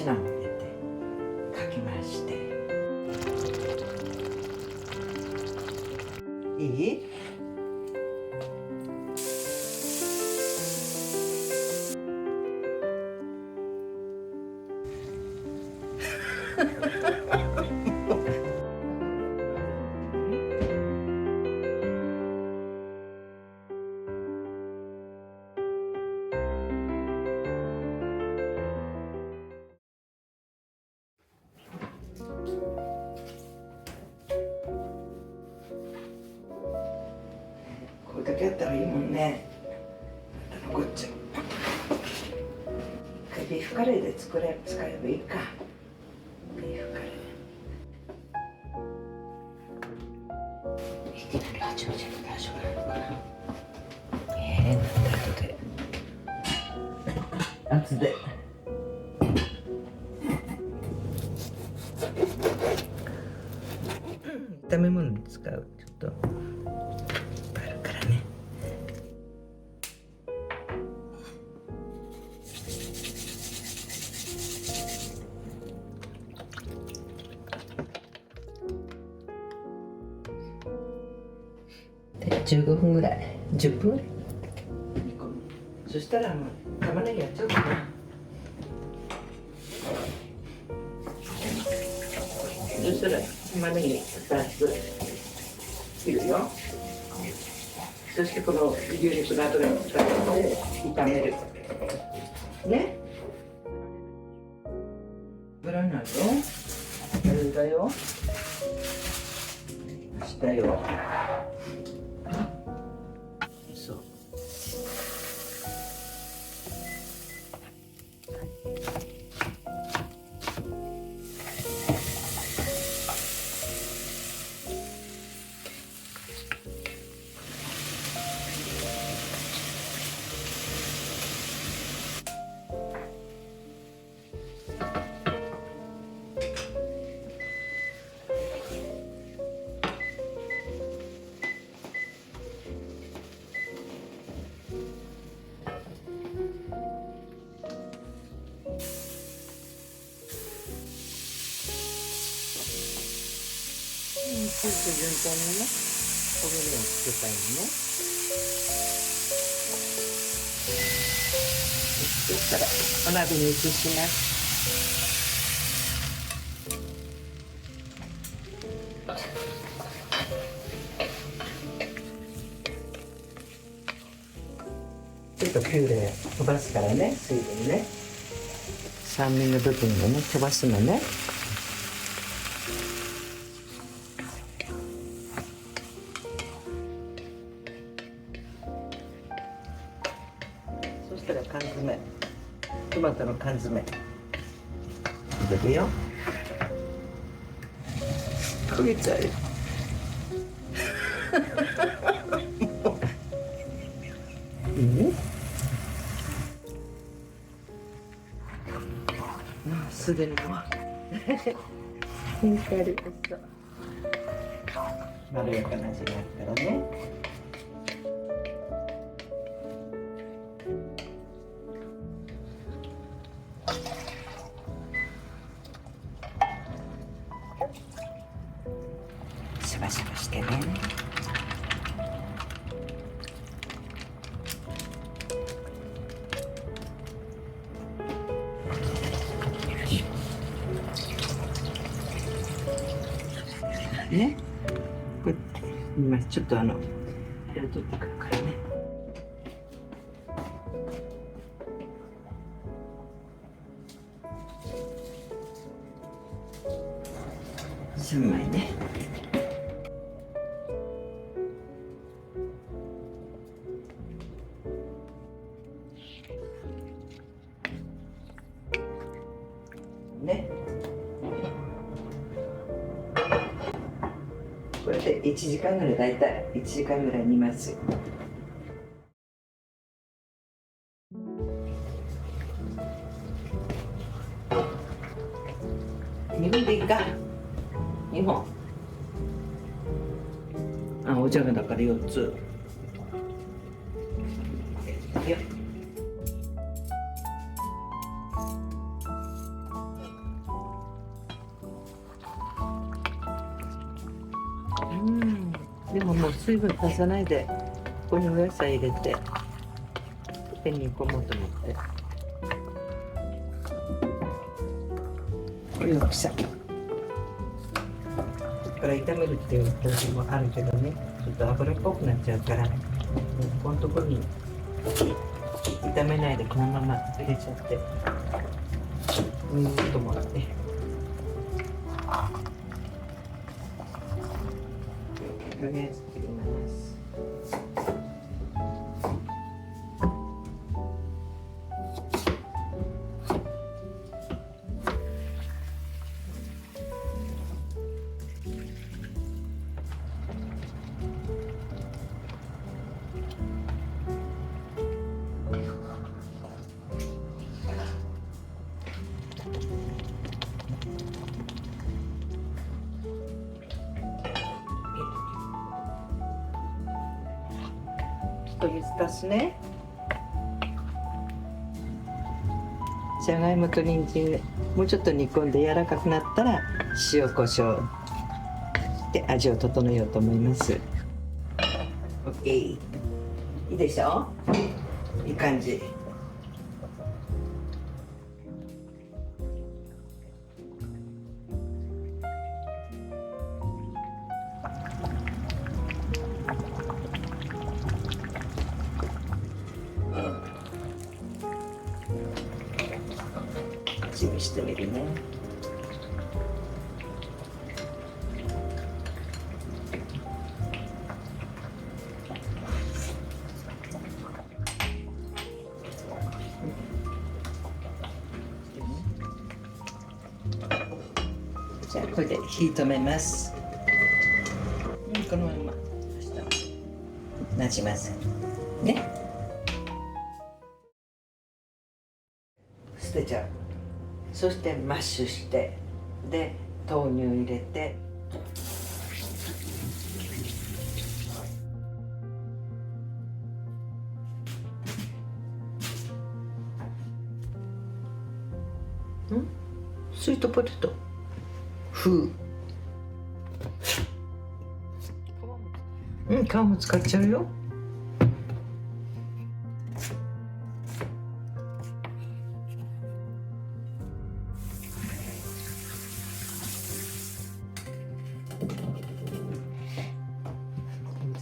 ナンを入れてかき回して。いい？これだけやったらいいもんね。残っちゃう。ビーフカレーで使えばいいか。ビーフカレー。いきなり八王子の大丈夫なのかな。なんで後で。炒め物に使うちょっといっぱいあるからね。で15分ぐらい、10分ぐらい煮込む。そしたら玉ねぎやっちゃおうかな。そしたら玉ねぎ2つ切るよ。そしてこの牛肉の後で使って炒めるね。油になるよ。油だよ。下よ。そう。順調にね、焦げ目をつけたいのね。そしたらお鍋に移します。ちょっとピューレ飛ばすからね、水分ね。酸味の部分をね、飛ばすのね。そしたら缶詰、トマトの缶詰入れるよ。焦げちゃうよ。すでにもういい香りがした。まろやかな味になるからね。シャバシャバしてね。ね、これ今ちょっとヘラ取ってくるからね。3枚ね。ね。これで1時間ぐらい、だいたい1時間ぐらい煮ます。2本でいいか。2本。あ、お茶がだから4つ。よっ。でももう水分足さないでここにお野菜入れて手に煮込もうと思って。これよくさから炒めるっていう時もあるけどね、ちょっと油っぽくなっちゃうから、このところに炒めないでこのまま入れちゃってと思って。とりあえず切ります。水足すね。じゃがいもと人参もうちょっと煮込んで柔らかくなったら塩コショウで味を整えようと思います。 OK、 いいでしょ。いい感じ。準備してみるね。じゃあこれで火止めます。このままなじませね。捨てちゃう。そしてマッシュしてで豆乳入れて、スイートポテト風、皮も使っちゃうよ。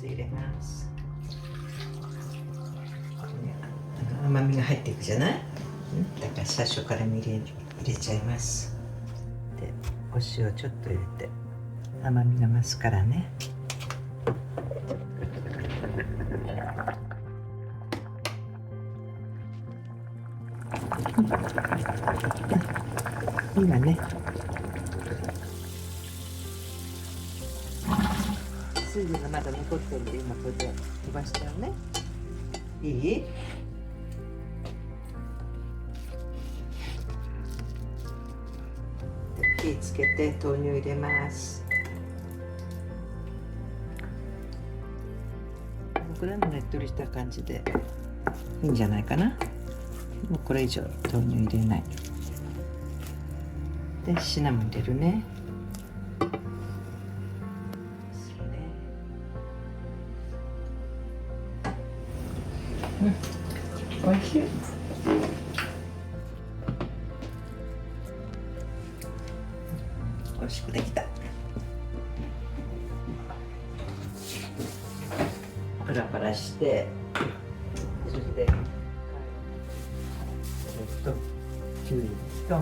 入れます。甘みが入っていくじゃない。だから最初から入れちゃいます。でお塩ちょっと入れて甘みが増すからね。今ね水分がまだ残ってるんで今これで飛ばしちゃうね。いい？火つけて豆乳入れます。これもねっとりした感じでいいんじゃないかな。もうこれ以上豆乳入れないでシナモン入れるね。おいしい。おいしくできた。パラパラして、そしてきゅうりと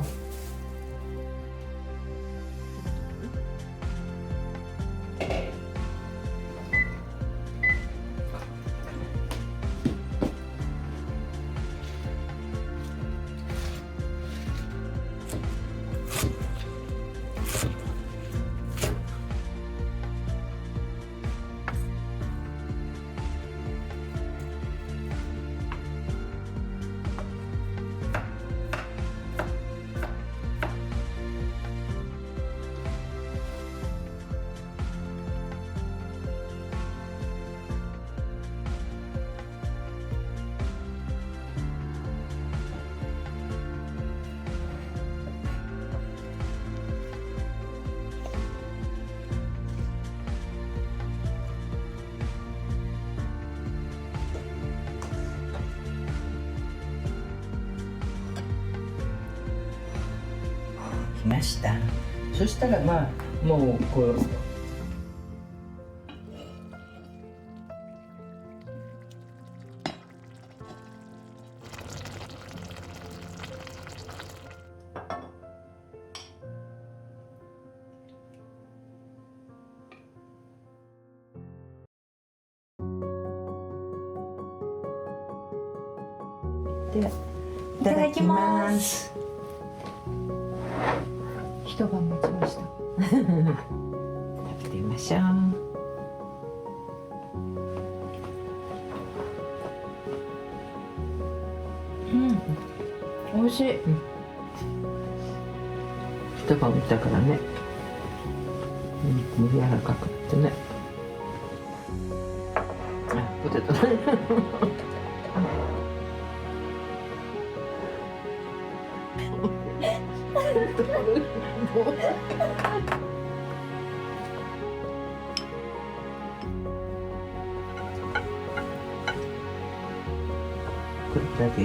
きました。そしたらまあもうこうではいただきます。一晩待ちました。食べてみましょう。うん、美味しい。一晩見たからね、肉も柔らかくってね。あ、ポテトね。これだけ？